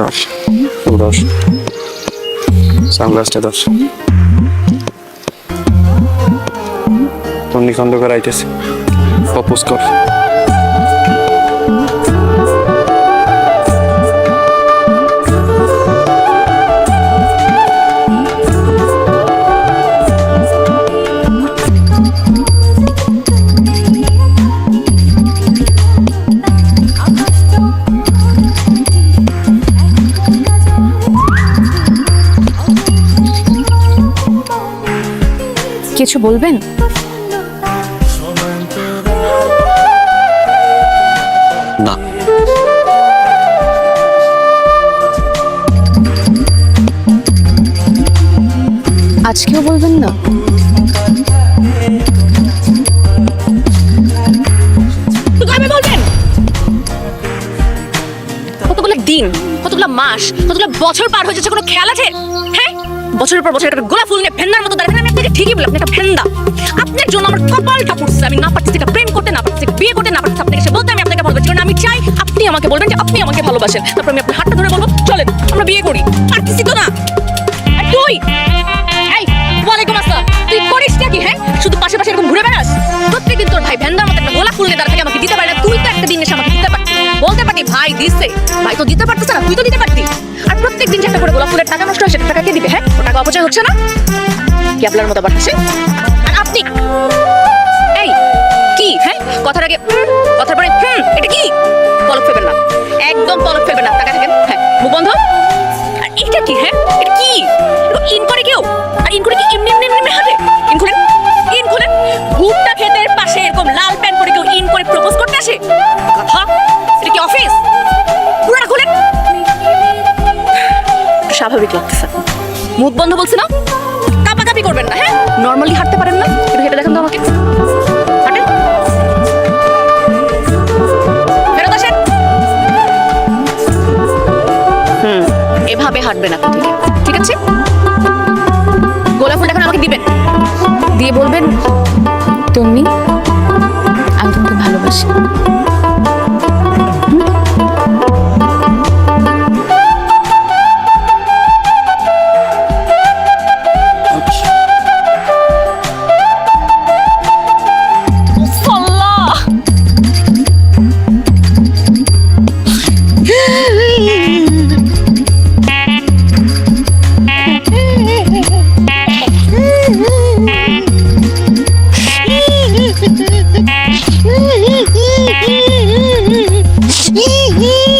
দশ দশ সানগ্লাসটা দশ তন্নি খন্দকার আইতেছে প্রপোজ কর কিছু বলবেন? না আজকেও বলবেন না? কবে বলবেন? কতগুলো দিন, কতগুলো মাস, কতগুলো বছর পার হয়ে যাচ্ছে, কোনো খেয়াল আছে? হ্যাঁ, বছরের পর বছর একটা গোলাপ ফুল নিয়ে ফেন্দার মতো দাঁড়িয়ে। আমি আপনাকে ঠিকই বলি, আপনি একটা ফেন্দা। আপনার জন্য আমার কপালটা পুড়ছে। আমি না পারছি একটা প্রেম করতে, না পারছি বিয়ে করতে, না পারছি আপনাকে এসে বলতে আমি আপনাকে ভালোবাসি। কারণ আমি চাই আপনি আমাকে বলবেন যে আপনি আমাকে ভালোবাসেন। তারপর আমি আপনার হাতটা ধরে বলবো চলেন আমরা বিয়ে করি। পারতেছি তো না। আর তুই, এই ওয়ালাইকুম আসসালাম, তুই করিস নাকি? হ্যাঁ, শুধু পাশে পাশে এরকম ঘুরে বেড়াস। প্রত্যেকদিন তোর ভাই ভেন্দার মতো একটা গোলাপ ফুল নিয়ে দাঁড়া থেকে আমাকে দিতে পারে না। তুই তো একটা দিন এসে আমাকে দিতে পারতি, বলতে পারতি ভাই দিচ্ছে। ভাই তো দিতে পারতিস না, তুই তো দিতে পারতি। আর প্রত্যেকদিন যে একটা করে গোলাপ ফুলের টাকা নষ্ট হয়, সেটা টাকা কে দিবে? হ্যাঁ, টাকা অপচয় হচ্ছে না? কি আপনার মতো বাড়ছে? আর আপনি এই কি? হ্যাঁ, কথার আগে কথার পরে এটা কি? পলক ফেলবেন না, একদম পলক ফেলবেন না। টাকা থাকেন, হ্যাঁ, মুখ বন্ধ। আর এটা কি? হ্যাঁ, এটা কি? ইন করে কেউ? আর ইন করে কি এমনি এমনি এমনি হাতে? ইন খুলেন, ইন খুলেন। ভুট্টা ক্ষেতের পাশে এরকম লাল প্যান্ট পরে কেউ ইন করে প্রপোজ করতে আসে? কথা, এটা কি অফিস? পুরোটা খুলেন। স্বাভাবিক লাগতেছে, মুখ বন্ধ বলছি না? কাপাকাপি করবেন না। হ্যাঁ, নর্মালি হাঁটতে পারেন না? একটু হেঁটে দেখেন তো আমাকে। হাঁটেন, ফেরত আসেন। এভাবে হাঁটবেন আপনি, ঠিক আছে? গোলাপ ফুলটা এখন আমাকে দিবেন, দিয়ে বলবেন তুমি, আমি তোমাকে ভালোবাসি।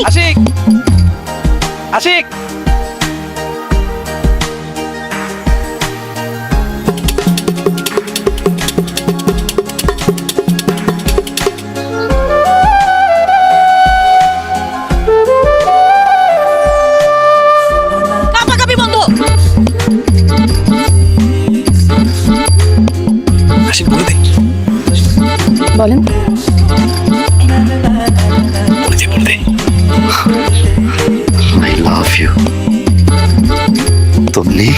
আশিক আশিক কাপাকাপি বন্ধ। আশিক বলে দে, বলেন। বলে দে I love you তন্নি।